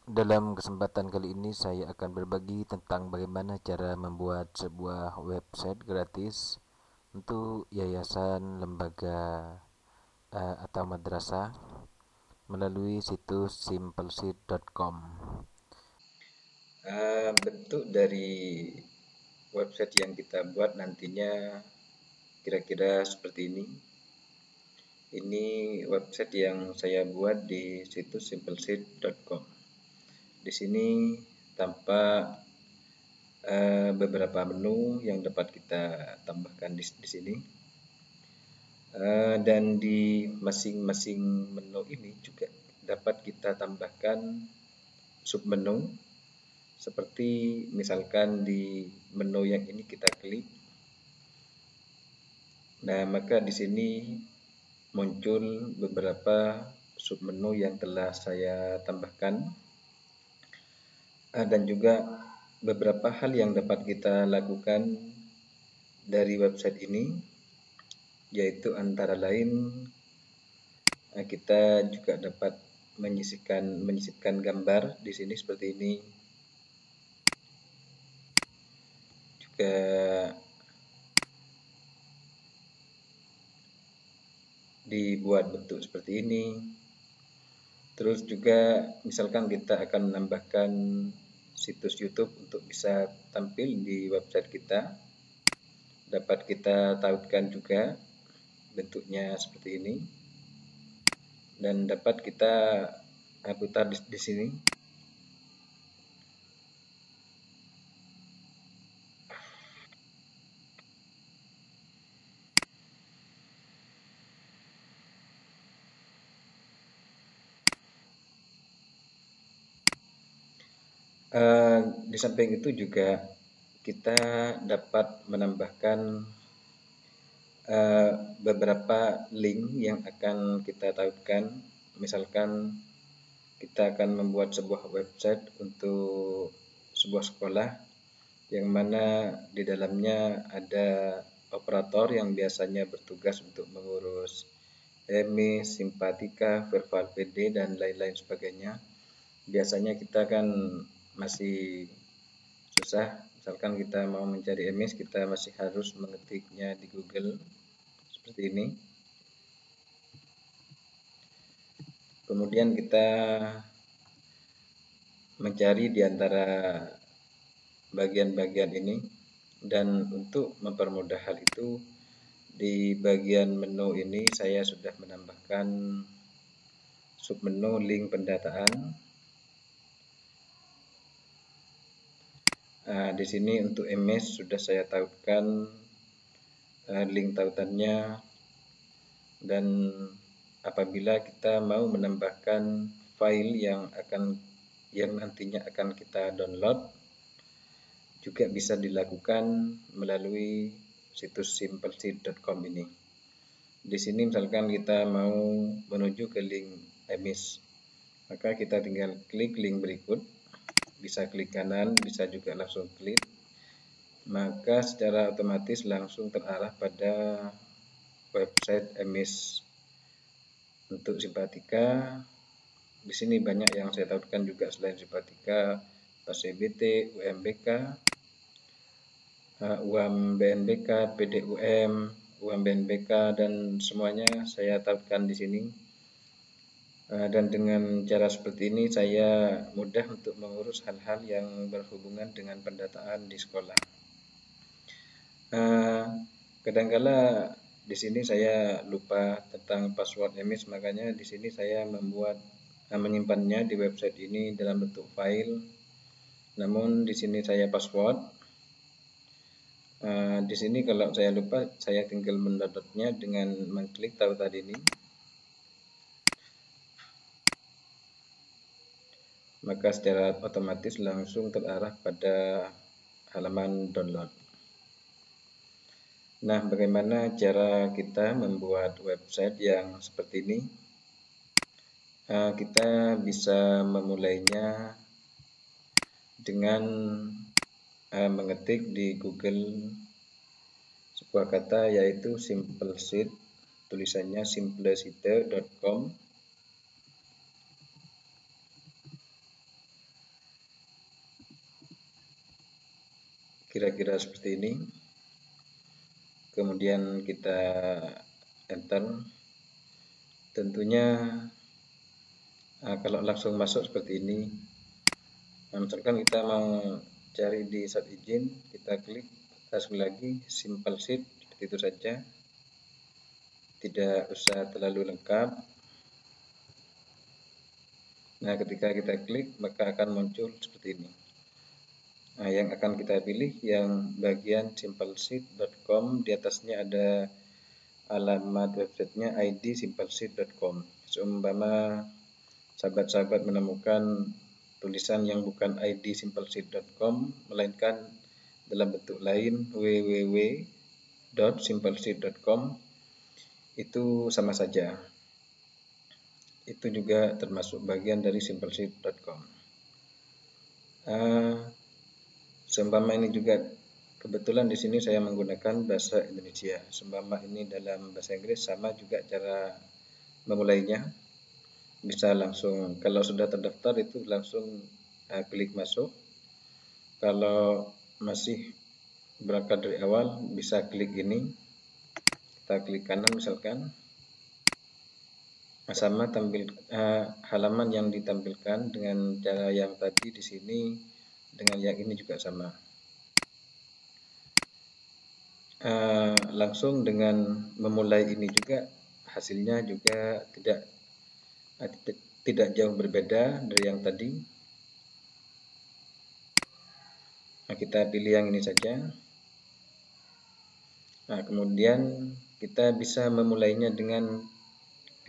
Dalam kesempatan kali ini saya akan berbagi tentang bagaimana cara membuat sebuah website gratis untuk yayasan, lembaga, atau madrasah melalui situs simpleseed.com. Bentuk dari website yang kita buat nantinya kira-kira seperti ini. Ini website yang saya buat di situs simpleseed.com. Di sini tampak beberapa menu yang dapat kita tambahkan di sini. Dan di masing-masing menu ini juga dapat kita tambahkan submenu. Seperti misalkan di menu yang ini kita klik. Nah, maka di sini muncul beberapa submenu yang telah saya tambahkan, dan juga beberapa hal yang dapat kita lakukan dari website ini, yaitu antara lain kita juga dapat menyisipkan gambar di sini seperti ini, juga dibuat bentuk seperti ini. Terus juga misalkan kita akan menambahkan situs YouTube untuk bisa tampil di website kita, dapat kita tautkan juga bentuknya seperti ini, dan dapat kita putar di sini. Di samping itu juga kita dapat menambahkan beberapa link yang akan kita tautkan. Misalkan kita akan membuat sebuah website untuk sebuah sekolah yang mana di dalamnya ada operator yang biasanya bertugas untuk mengurus EMIS, Simpatika, Verbal PD, dan lain-lain sebagainya. Biasanya kita kan masih susah, misalkan kita mau mencari EMIS, kita masih harus mengetiknya di Google seperti ini. Kemudian kita mencari di antara bagian-bagian ini, dan untuk mempermudah hal itu, di bagian menu ini saya sudah menambahkan submenu link pendataan. Di sini untuk EMIS sudah saya tautkan link tautannya, dan apabila kita mau menambahkan file yang nantinya akan kita download, juga bisa dilakukan melalui situs simpleseed.com ini. Di sini misalkan kita mau menuju ke link EMIS, maka kita tinggal klik link berikut, bisa klik kanan, bisa juga langsung klik, maka secara otomatis langsung terarah pada website EMIS. Untuk Simpatika, di sini banyak yang saya tautkan juga selain Simpatika, PASEBT, UMBK, UMBNBK, PDUM, UMBNBK, dan semuanya saya tautkan di sini. Dan dengan cara seperti ini saya mudah untuk mengurus hal-hal yang berhubungan dengan pendataan di sekolah. Kadangkala di sini saya lupa tentang password EMIS, makanya di sini saya menyimpannya di website ini dalam bentuk file. Namun di sini saya password. Di sini kalau saya lupa, saya tinggal mendownloadnya dengan mengklik tautan ini. Maka secara otomatis langsung terarah pada halaman download. Nah, bagaimana cara kita membuat website yang seperti ini? Kita bisa memulainya dengan mengetik di Google sebuah kata, yaitu simpleseed, tulisannya simplecite.com. kira-kira seperti ini. Kemudian kita enter. Tentunya kalau langsung masuk seperti ini, misalkan kita mau cari di saat izin, kita klik sekali lagi simple sheet, seperti itu saja, tidak usah terlalu lengkap. Nah, ketika kita klik maka akan muncul seperti ini. Nah, yang akan kita pilih yang bagian simplesheet.com, di atasnya ada alamat websitenya id.simplesheet.com. Seumpama sahabat-sahabat menemukan tulisan yang bukan id.simplesheet.com, melainkan dalam bentuk lain www.simplesheet.com, itu sama saja. Itu juga termasuk bagian dari simplesheet.com. Seumpama ini juga kebetulan di sini saya menggunakan bahasa Indonesia. Seumpama ini dalam bahasa Inggris, sama juga cara memulainya. Bisa langsung, kalau sudah terdaftar itu langsung klik masuk. Kalau masih berangkat dari awal, bisa klik ini. Kita klik kanan misalkan. Sama halaman yang ditampilkan dengan cara yang tadi di sini dengan yang ini juga sama. Langsung dengan memulai ini juga hasilnya juga tidak jauh berbeda dari yang tadi. Nah, kita pilih yang ini saja. Nah, kemudian kita bisa memulainya dengan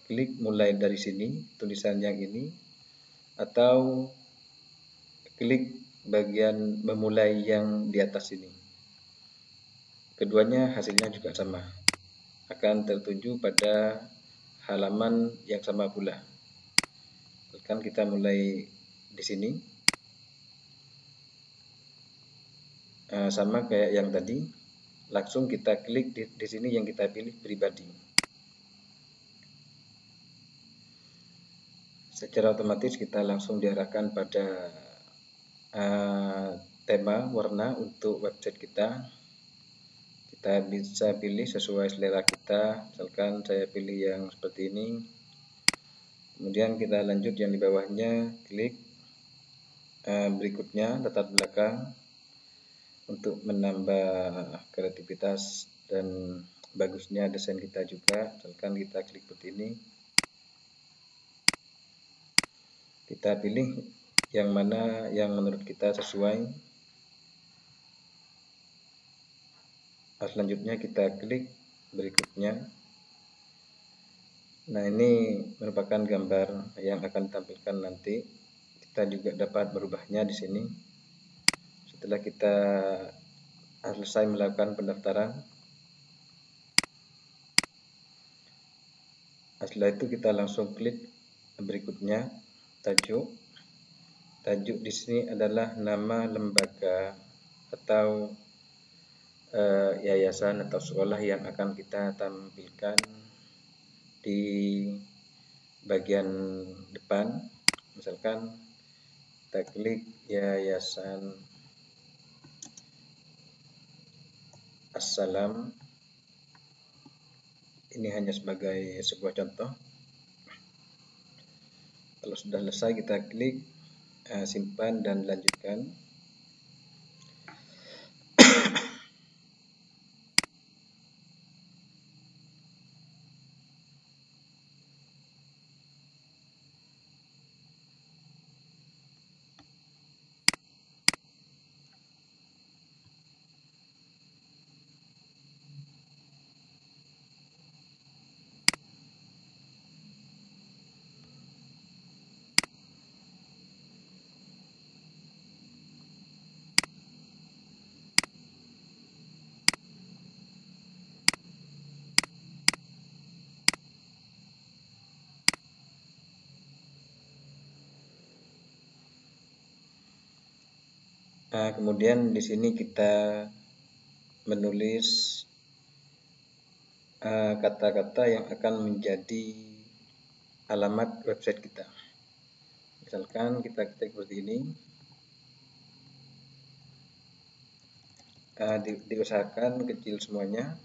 klik mulai dari sini, tulisan yang ini, atau klik bagian memulai yang di atas ini. Keduanya hasilnya juga sama, akan tertuju pada halaman yang sama pula. Kan kita mulai di sini, sama kayak yang tadi, langsung kita klik di sini yang kita pilih pribadi. Secara otomatis kita langsung diarahkan pada tema warna untuk website kita. Kita bisa pilih sesuai selera kita, misalkan saya pilih yang seperti ini. Kemudian kita lanjut yang di bawahnya, klik berikutnya latar belakang untuk menambah kreativitas dan bagusnya desain kita juga. Misalkan kita klik seperti ini, kita pilih yang mana yang menurut kita sesuai. Selanjutnya kita klik berikutnya. Nah, ini merupakan gambar yang akan ditampilkan nanti. Kita juga dapat merubahnya di sini. Setelah kita selesai melakukan pendaftaran, setelah itu kita langsung klik berikutnya, tajuk. Tajuk di sini adalah nama lembaga atau yayasan atau sekolah yang akan kita tampilkan di bagian depan. Misalkan kita klik Yayasan Assalam. Ini hanya sebagai sebuah contoh. Kalau sudah selesai kita klik simpan dan lanjutkan. Kemudian di sini kita menulis kata-kata yang akan menjadi alamat website kita. Misalkan kita ketik seperti ini. diusahakan kecil semuanya.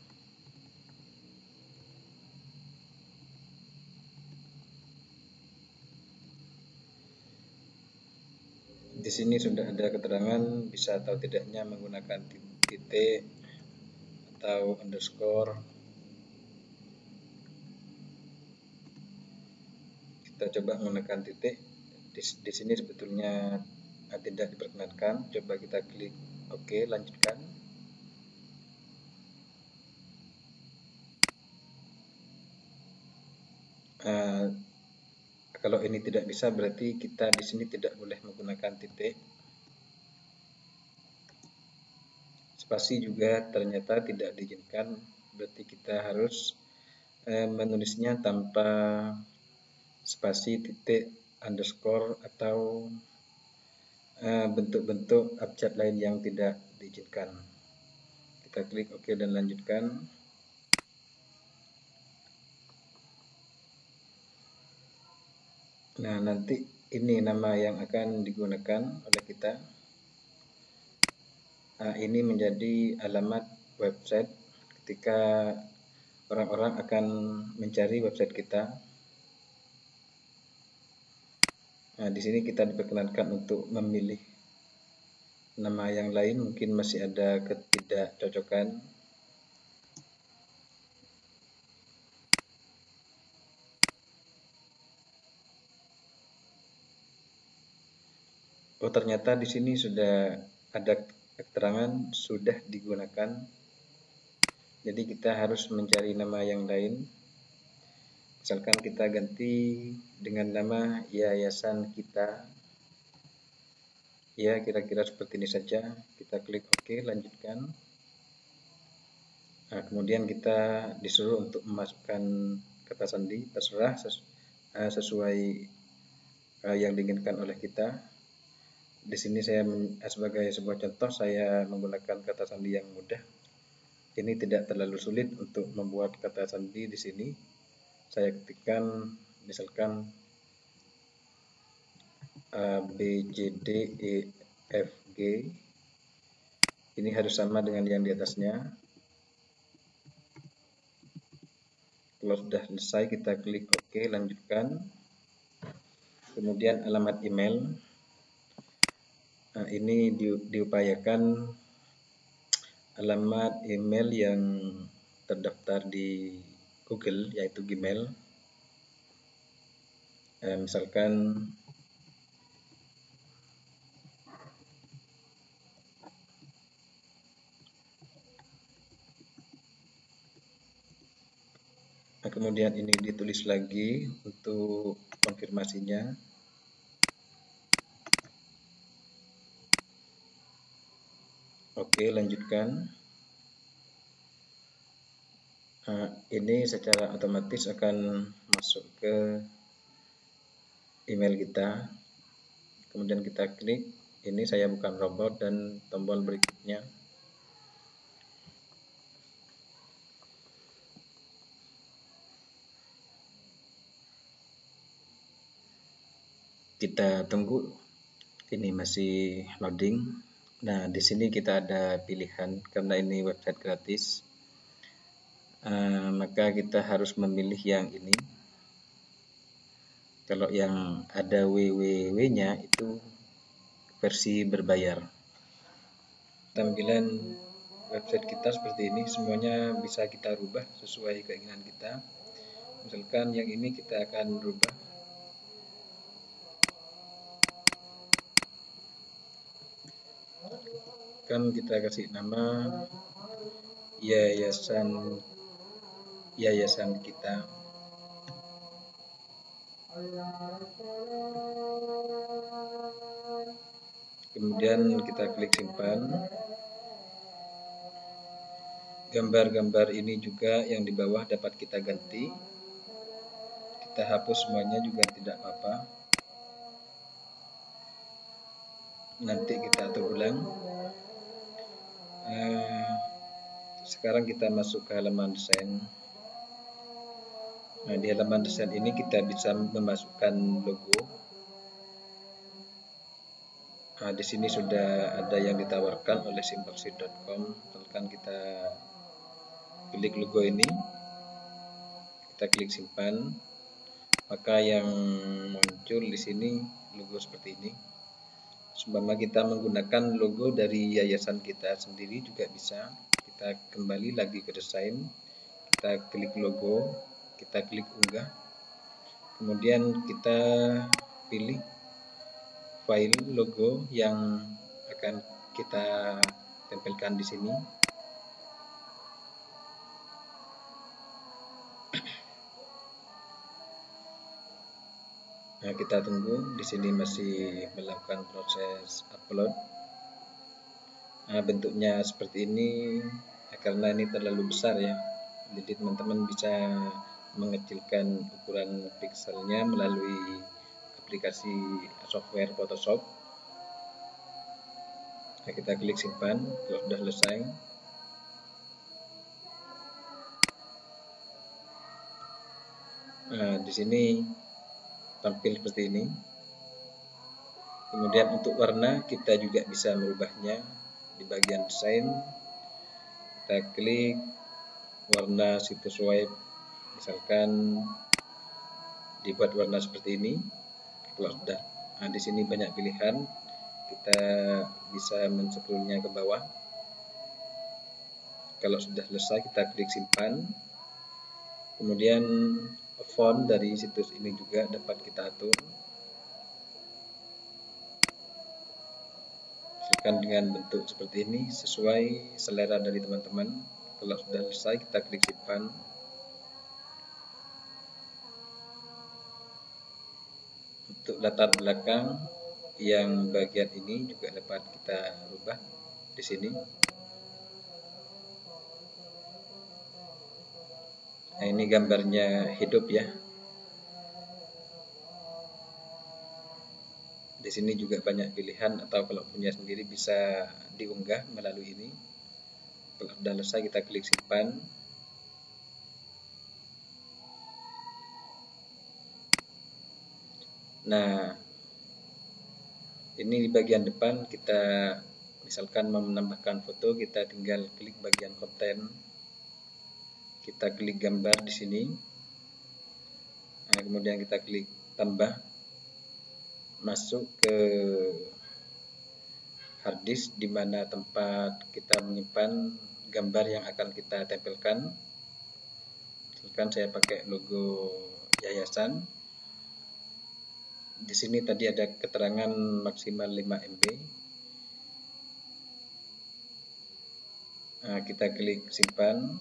Di sini sudah ada keterangan bisa atau tidaknya menggunakan titik atau underscore. Kita coba menggunakan titik. Di sini sebetulnya tidak diperkenankan. Coba kita klik OK, lanjutkan. Kalau ini tidak bisa, berarti kita di sini tidak boleh menggunakan titik. Spasi juga ternyata tidak diizinkan, berarti kita harus menulisnya tanpa spasi, titik, underscore, atau bentuk-bentuk abjad lain yang tidak diizinkan. Kita klik OK dan lanjutkan. Nah, nanti ini nama yang akan digunakan oleh kita. Ini menjadi alamat website ketika orang-orang akan mencari website kita. Nah, di sini kita diperkenankan untuk memilih nama yang lain, mungkin masih ada ketidakcocokan. Oh, ternyata di sini sudah ada keterangan sudah digunakan. Jadi kita harus mencari nama yang lain. Misalkan kita ganti dengan nama yayasan kita. Ya, kira-kira seperti ini saja. Kita klik OK, lanjutkan. Nah, kemudian kita disuruh untuk memasukkan kata sandi, terserah sesuai yang diinginkan oleh kita. Di sini saya sebagai sebuah contoh, saya menggunakan kata sandi yang mudah. Ini tidak terlalu sulit untuk membuat kata sandi di sini. Saya ketikkan misalkan B, C, D, E, F, G. Ini harus sama dengan yang di atasnya. Kalau sudah selesai, kita klik OK, lanjutkan. Kemudian alamat email. Nah, ini diupayakan alamat email yang terdaftar di Google, yaitu Gmail. Misalkan kemudian ini ditulis lagi untuk konfirmasinya. Oke, lanjutkan. Ini secara otomatis akan masuk ke email kita. Kemudian kita klik. Ini saya bukan robot, dan tombol berikutnya. Kita tunggu. Ini masih loading. Nah, di sini kita ada pilihan karena ini website gratis. Maka kita harus memilih yang ini. Kalau yang ada www-nya itu versi berbayar. Tampilan website kita seperti ini, semuanya bisa kita rubah sesuai keinginan kita. Misalkan yang ini kita akan rubah. Kan kita kasih nama yayasan kita. Kemudian kita klik simpan. Gambar-gambar ini juga yang di bawah dapat kita ganti. Kita hapus semuanya juga tidak apa-apa. Nanti kita atur ulang. Sekarang kita masuk ke halaman desain. Nah, di halaman desain ini kita bisa memasukkan logo. Di sini sudah ada yang ditawarkan oleh simbolseed.com. Misalkan kita klik logo ini, kita klik simpan, maka yang muncul di sini logo seperti ini. Seumpama kita menggunakan logo dari yayasan kita sendiri juga bisa. Kita kembali lagi ke desain, kita klik logo, kita klik unggah, kemudian kita pilih file logo yang akan kita tempelkan di sini. Nah, kita tunggu, di sini masih melakukan proses upload. Nah, bentuknya seperti ini karena ini terlalu besar ya. Jadi teman-teman bisa mengecilkan ukuran pikselnya melalui aplikasi software Photoshop. Nah, kita klik simpan kalau sudah selesai. Nah, di sini tampil seperti ini. Kemudian untuk warna kita juga bisa merubahnya di bagian desain. Kita klik warna situs web, misalkan dibuat warna seperti ini. Kalau sudah, nah di sini banyak pilihan, kita bisa men-scrollnya ke bawah. Kalau sudah selesai kita klik simpan. Kemudian font dari situs ini juga dapat kita atur. Misalkan dengan bentuk seperti ini sesuai selera dari teman-teman. Kalau sudah selesai kita klik simpan. Untuk latar belakang yang bagian ini juga dapat kita rubah di sini. Nah, ini gambarnya hidup ya. Di sini juga banyak pilihan, atau kalau punya sendiri bisa diunggah melalui ini. Kalau sudah selesai kita klik simpan. Nah, ini di bagian depan kita misalkan mau menambahkan foto, kita tinggal klik bagian konten. Kita klik gambar di sini. Nah, kemudian kita klik tambah. Masuk ke harddisk di mana tempat kita menyimpan gambar yang akan kita tempelkan. Misalkan saya pakai logo yayasan. Di sini tadi ada keterangan maksimal 5 MB. Nah, kita klik simpan.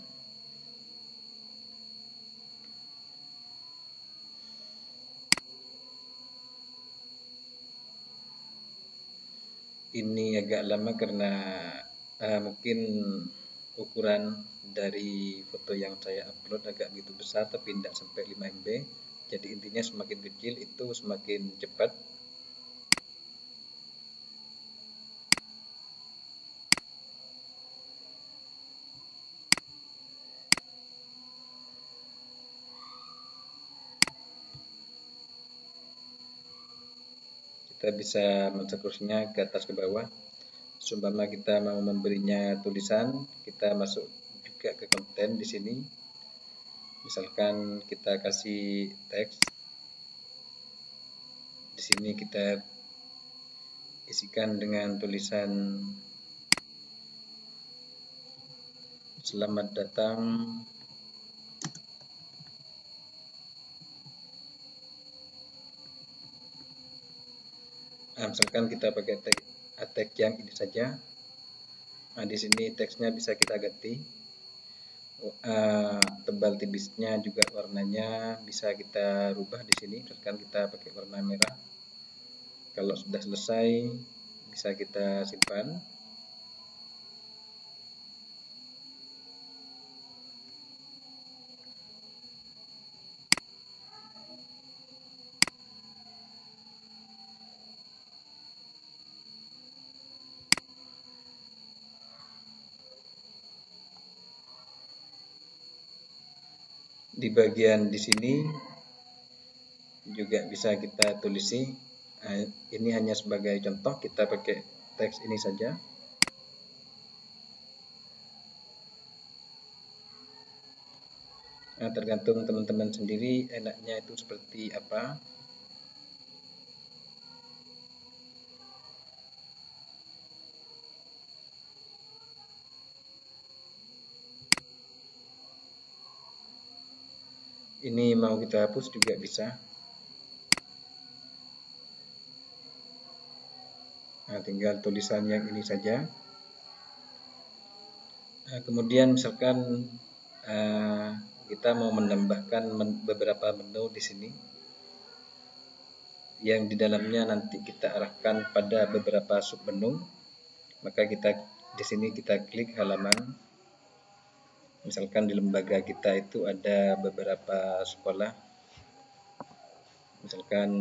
Ini agak lama karena mungkin ukuran dari foto yang saya upload agak begitu besar, tapi tidak sampai 5 MB. Jadi intinya semakin kecil itu semakin cepat. Kita bisa mencekusnya ke atas ke bawah. Seumpama kita mau memberinya tulisan, kita masuk juga ke konten di sini. Misalkan kita kasih teks. Di sini kita isikan dengan tulisan selamat datang misalkan kita pakai teks yang ini saja. Nah, di sini teksnya bisa kita ganti. Tebal tipisnya juga warnanya bisa kita rubah di sini. Misalkan kita pakai warna merah. Kalau sudah selesai bisa kita simpan. Di bagian di sini juga bisa kita tulisi Ini hanya sebagai contoh, kita pakai teks ini saja. Tergantung teman-teman sendiri enaknya itu seperti apa. Ini mau kita hapus juga bisa. Tinggal tulisan yang ini saja. Kemudian misalkan kita mau menambahkan beberapa menu di sini yang di dalamnya nanti kita arahkan pada beberapa submenu, maka kita di sini kita klik halaman. Misalkan di lembaga kita itu ada beberapa sekolah, misalkan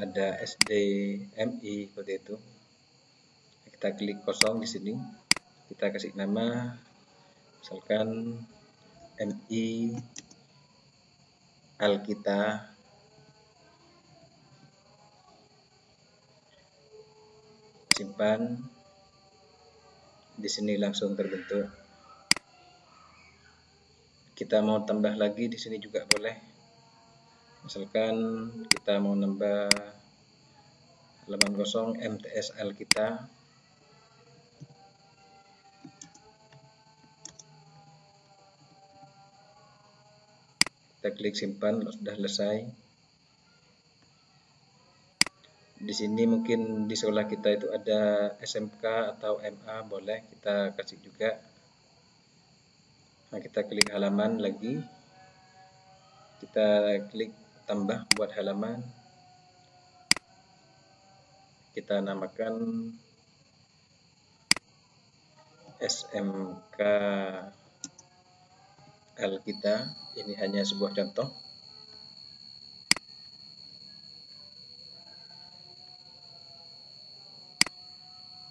ada SD, MI seperti itu. Kita klik kosong di sini, kita kasih nama, misalkan MI Alkita. Simpan. Di sini langsung terbentuk. Kita mau tambah lagi di sini juga boleh. Misalkan kita mau nambah halaman kosong MTS Alkita. Kita klik simpan, sudah selesai. Di sini mungkin di sekolah kita itu ada SMK atau MA, boleh kita kasih juga. Kita klik halaman lagi. Kita klik tambah buat halaman. Kita namakan SMK Alkita. Ini hanya sebuah contoh.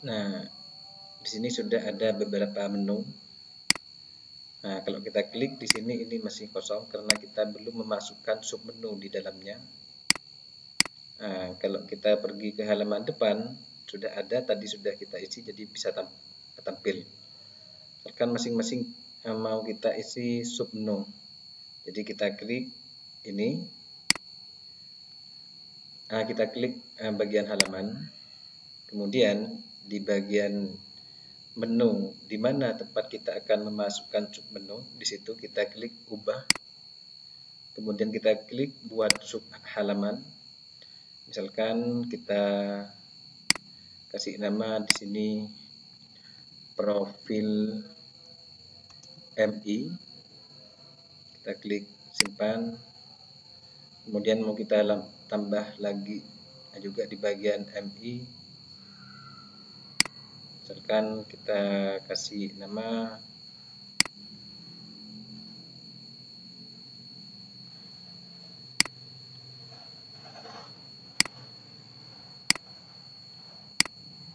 Nah, di sini sudah ada beberapa menu. Nah, kalau kita klik di sini ini masih kosong karena kita belum memasukkan submenu di dalamnya. Nah, kalau kita pergi ke halaman depan sudah ada, tadi sudah kita isi, jadi bisa tampil. Misalkan masing-masing mau kita isi submenu. Jadi kita klik ini. Kita klik bagian halaman. Kemudian di bagian menu di mana tempat kita akan memasukkan submenu, di situ kita klik ubah. Kemudian kita klik buat sub halaman. Misalkan kita kasih nama di sini profil MI. Kita klik simpan. Kemudian mau kita tambah lagi juga di bagian MI. Misalkan kita kasih nama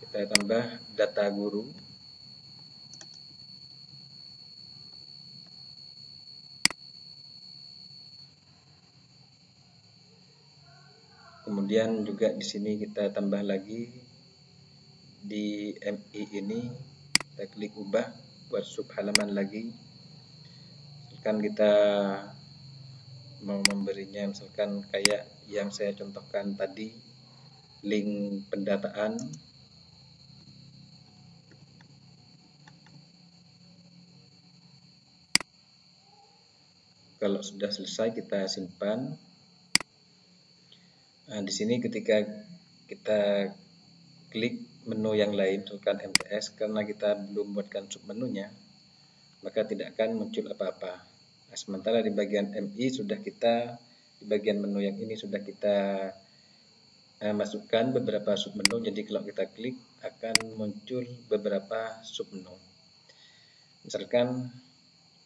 kita tambah data guru. Kemudian juga di sini kita tambah lagi di MI ini, kita klik ubah buat sub halaman lagi. Misalkan kita mau memberinya, misalkan kayak yang saya contohkan tadi, link pendataan. Kalau sudah selesai kita simpan. Di sini ketika kita klik menu yang lain, misalkan MTS, karena kita belum buatkan submenunya, maka tidak akan muncul apa-apa. Sementara di bagian MI sudah kita, di bagian menu yang ini sudah kita masukkan beberapa submenu. Jadi kalau kita klik akan muncul beberapa submenu. Misalkan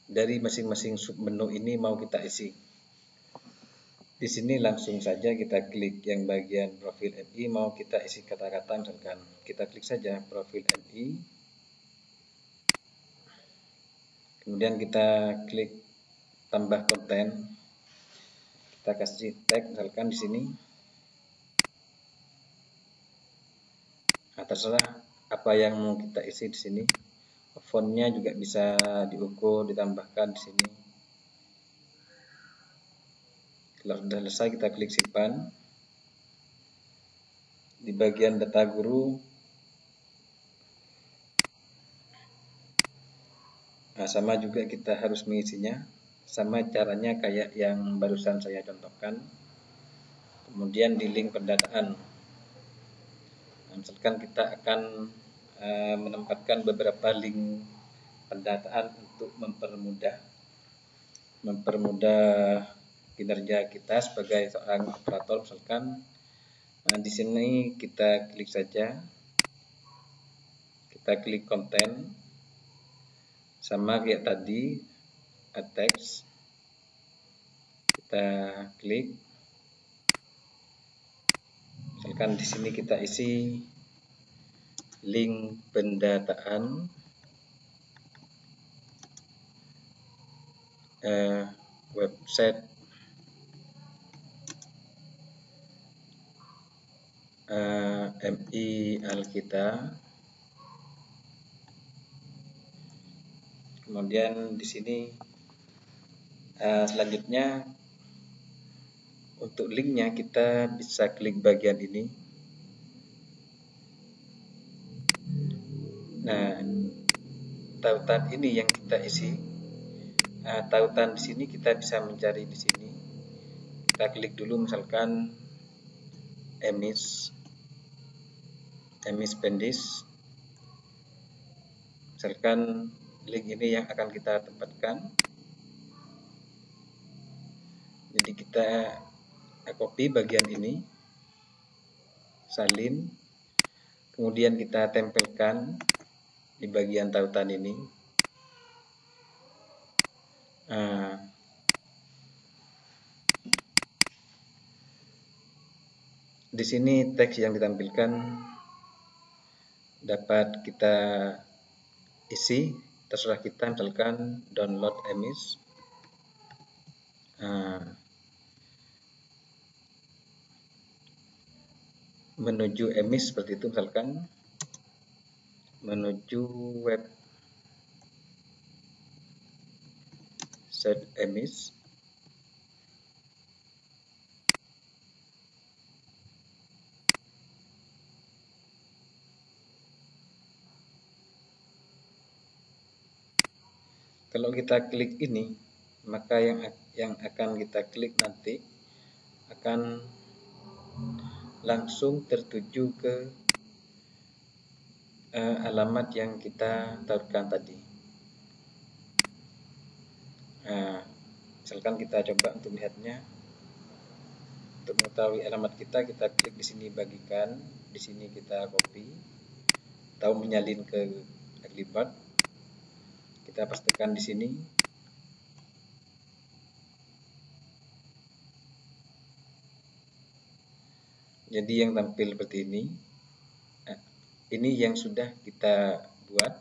dari masing-masing submenu ini mau kita isi. Di sini langsung saja kita klik yang bagian profil MI, mau kita isi kata-kata, misalkan kita klik saja profil MI. Kemudian kita klik tambah konten. Kita kita kasih tag misalkan di sini. Nah, terserah apa yang mau kita isi di sini. Fontnya juga bisa diukur, ditambahkan di sini. Kalau sudah selesai kita klik simpan. Di bagian data guru, nah sama juga kita harus mengisinya. Sama caranya kayak yang barusan saya contohkan. Kemudian di link pendataan. Nah, misalkan kita akan menempatkan beberapa link pendataan untuk mempermudah kinerja kita sebagai seorang operator. Misalkan di sini kita klik saja, kita klik konten, sama kayak tadi teks, kita klik. Misalkan di sini kita isi link pendataan website MI Alkita. Kemudian di sini selanjutnya untuk linknya kita bisa klik bagian ini. Nah, tautan ini yang kita isi. Tautan di sini kita bisa mencari di sini. Kita klik dulu misalkan emis pendis. Misalkan link ini yang akan kita tempatkan. Jadi kita copy bagian ini, salin, kemudian kita tempelkan di bagian tautan ini. Di sini teks yang ditampilkan dapat kita isi, terserah kita, misalkan download emis. Menuju emis seperti itu, misalkan menuju website emis. Kalau kita klik ini, maka yang akan kita klik nanti akan langsung tertuju ke alamat yang kita taruhkan tadi. Misalkan kita coba untuk melihatnya. Untuk mengetahui alamat kita klik di sini bagikan, di sini kita copy atau menyalin ke Adlibad. Kita pastikan di sini. Jadi yang tampil seperti ini. Ini yang sudah kita buat.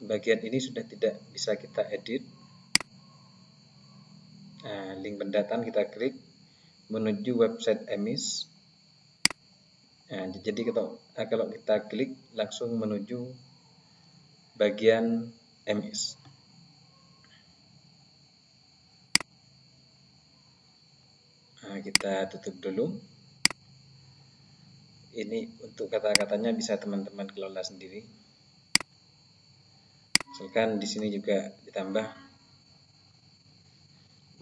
Bagian ini sudah tidak bisa kita edit. Link pendataan kita klik menuju website emis. Jadi kalau kita klik langsung menuju bagian emis. Kita tutup dulu. Ini untuk kata-katanya bisa teman-teman kelola sendiri. Misalkan di sini juga ditambah,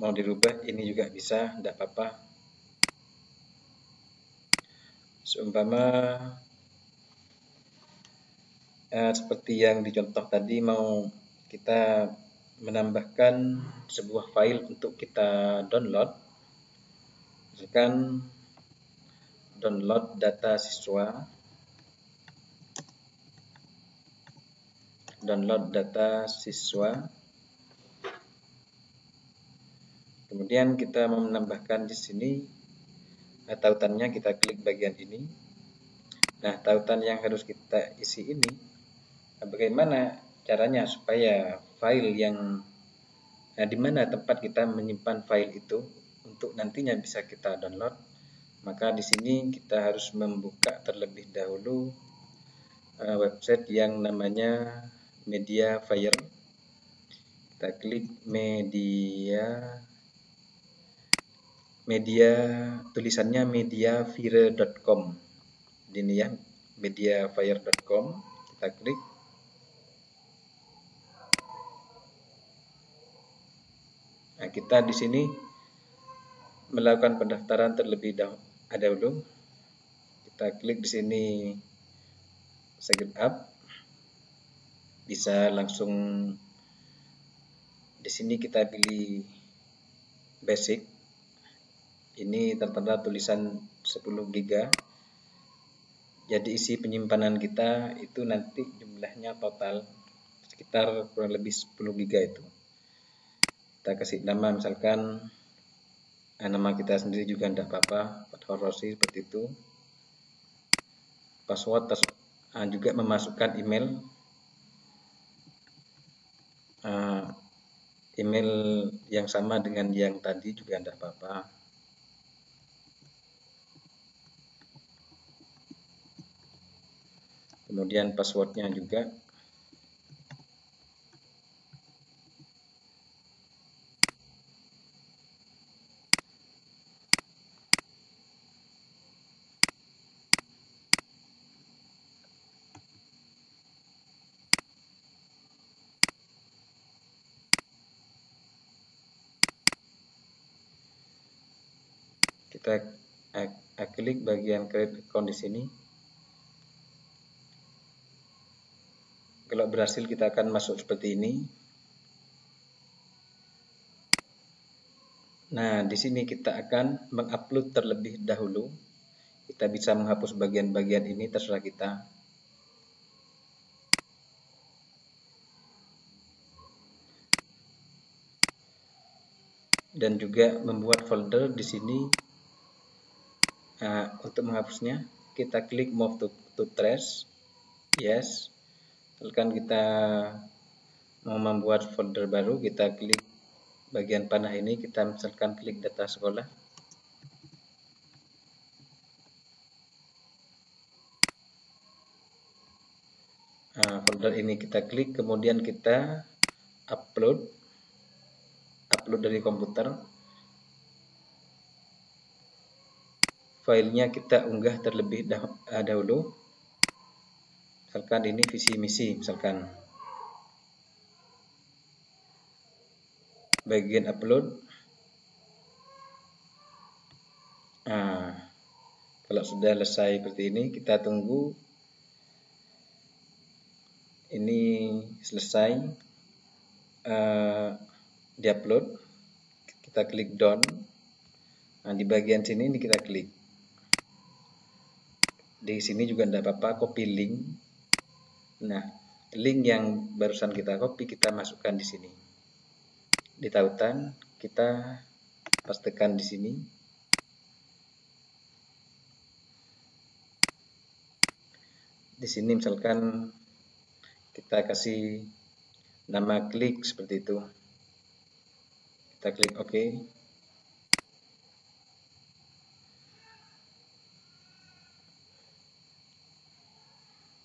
mau dirubah ini juga bisa, tidak apa-apa. Seumpama seperti yang dicontoh tadi, mau kita menambahkan sebuah file untuk kita download. Misalkan download data siswa. Kemudian kita mau menambahkan di sini tautannya, kita klik bagian ini. Nah, tautan yang harus kita isi ini, bagaimana caranya supaya file yang di mana tempat kita menyimpan file itu untuk nantinya bisa kita download. Maka di sini kita harus membuka terlebih dahulu website yang namanya Mediafire. Kita klik media tulisannya mediafire.com. Ini ya, mediafire.com. Kita klik. Nah, kita di sini melakukan pendaftaran terlebih dahulu. Kita klik di sini sign up. Bisa langsung di sini kita pilih basic. Ini tertera tulisan 10 GB. Jadi isi penyimpanan kita itu nanti jumlahnya total sekitar kurang lebih 10 GB itu. Kita kasih nama, misalkan nama kita sendiri juga tidak apa-apa, Fathur Rosy seperti itu. Password juga memasukkan email yang sama dengan yang tadi juga tidak apa-apa. Kemudian passwordnya juga. Kita klik bagian create account di sini. Kalau berhasil kita akan masuk seperti ini. Nah, di sini kita akan mengupload terlebih dahulu. Kita bisa menghapus bagian-bagian ini, terserah kita. Dan juga membuat folder di sini. Untuk menghapusnya, kita klik move to trash. Yes. Misalkan kita mau membuat folder baru, kita klik bagian panah ini, kita misalkan klik data sekolah. Folder ini kita klik, kemudian kita upload dari komputer. Filenya kita unggah terlebih dahulu. Misalkan ini visi misi, misalkan. Bagian upload. Kalau sudah selesai seperti ini, kita tunggu ini selesai diupload. Kita klik done. Nah, di bagian sini ini kita klik. Di sini juga tidak apa-apa, copy link. Nah, link yang barusan kita copy kita masukkan di sini. Di tautan kita pastekan di sini. Di sini misalkan kita kasih nama klik seperti itu. Kita klik OK.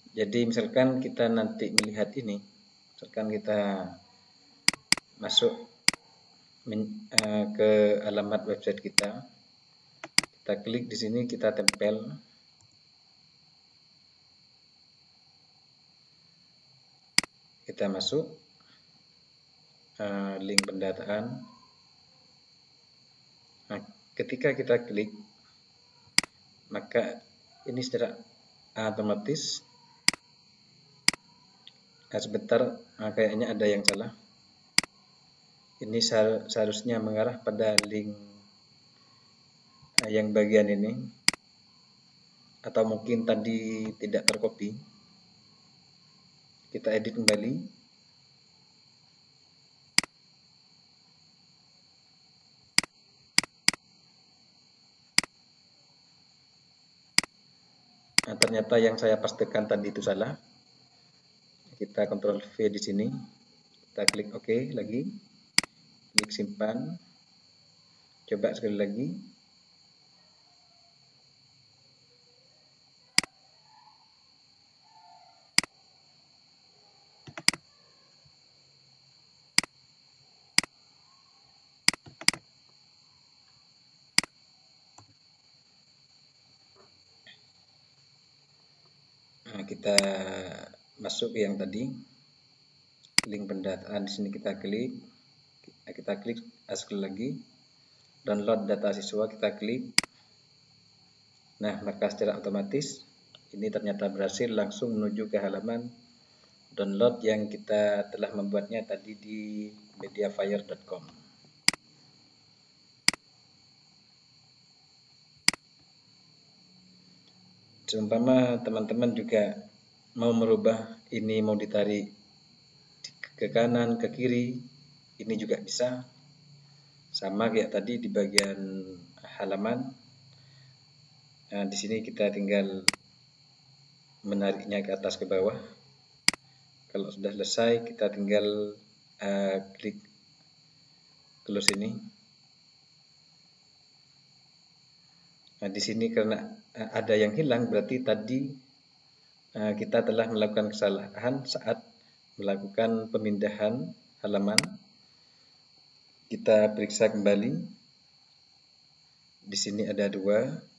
Jadi misalkan kita nanti melihat ini, misalkan kita masuk ke alamat website kita klik di sini, kita tempel. Kita masuk link pendataan. Nah, ketika kita klik, maka ini secara otomatis. Sebentar, kayaknya ada yang salah. Ini seharusnya mengarah pada link yang bagian ini, atau mungkin tadi tidak tercopy. Kita edit kembali. Nah, ternyata yang saya pastikan tadi itu salah. Kita Ctrl V di sini. Kita klik OK lagi. klik simpan, coba sekali lagi. Nah, kita masuk ke yang tadi, link pendataan. Di sini kita klik sekali lagi, download data siswa, kita klik. Nah, maka secara otomatis ini ternyata berhasil langsung menuju ke halaman download yang kita telah membuatnya tadi di mediafire.com. Seumpama teman-teman juga mau merubah ini, mau ditarik ke kanan, ke kiri, ini juga bisa. Sama kayak tadi di bagian halaman. Nah, di sini kita tinggal menariknya ke atas ke bawah. Kalau sudah selesai, kita tinggal klik close ini. Nah, di sini karena ada yang hilang, berarti tadi kita telah melakukan kesalahan saat melakukan pemindahan halaman. Kita periksa kembali. Di sini ada 2.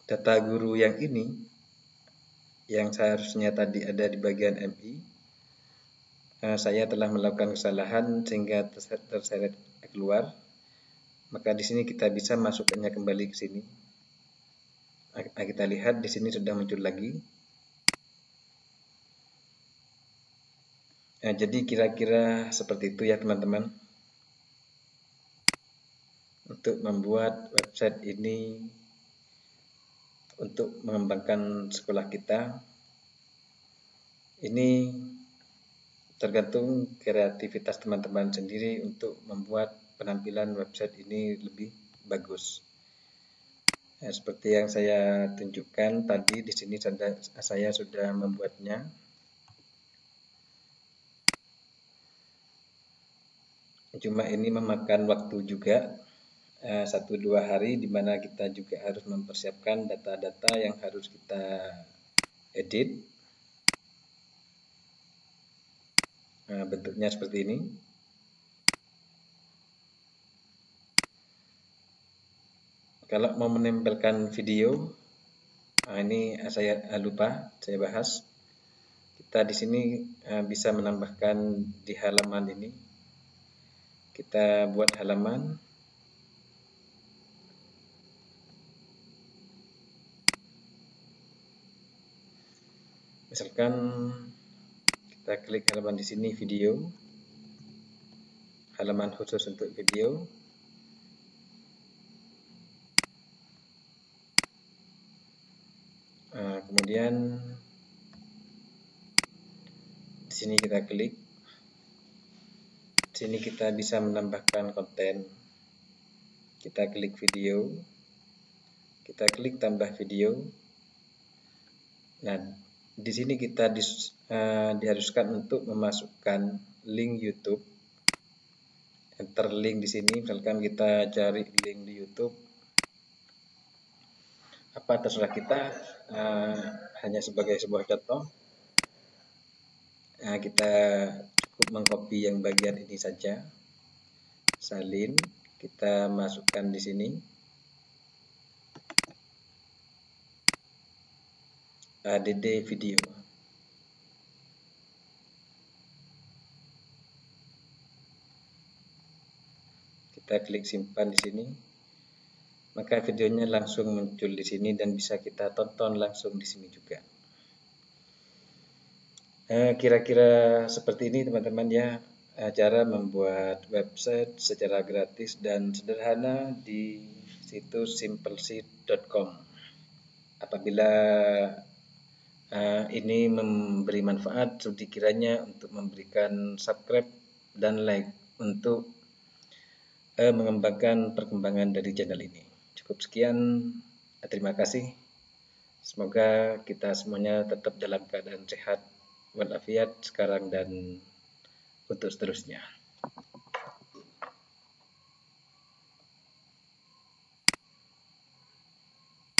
Data guru yang ini, yang seharusnya tadi ada di bagian MI, saya telah melakukan kesalahan sehingga terseret keluar. Maka di sini kita bisa masukkannya kembali ke sini. Nah, kita lihat di sini sudah muncul lagi. Nah, jadi kira-kira seperti itu ya teman-teman, untuk membuat website ini untuk mengembangkan sekolah kita. Ini tergantung kreativitas teman-teman sendiri untuk membuat penampilan website ini lebih bagus. Nah, seperti yang saya tunjukkan tadi, di sini saya sudah membuatnya. Cuma ini memakan waktu juga 1-2 hari, di mana kita juga harus mempersiapkan data-data yang harus kita edit. Nah, bentuknya seperti ini. Kalau mau menempelkan video, ini saya lupa saya bahas. Kita di sini bisa menambahkan di halaman ini. Kita buat halaman. Misalkan kita klik halaman di sini video. Halaman khusus untuk video. Kemudian di sini kita klik. Di sini kita bisa menambahkan konten. Kita klik video. Kita klik tambah video. Nah, di sini kita diharuskan untuk memasukkan link YouTube. Enter link di sini. Misalkan kita cari link di YouTube. Apa terserah kita, hanya sebagai sebuah contoh. Kita cukup mengcopy yang bagian ini saja, salin, kita masukkan di sini. ADD video. Kita klik simpan di sini. Maka videonya langsung muncul di sini dan bisa kita tonton langsung di sini juga. Kira-kira seperti ini teman-teman ya, cara membuat website secara gratis dan sederhana di situs simpleseed.com. Apabila ini memberi manfaat, dikiranya untuk memberikan subscribe dan like untuk mengembangkan perkembangan dari channel ini. Cukup sekian, terima kasih. Semoga kita semuanya tetap dalam keadaan sehat walafiat sekarang dan untuk seterusnya.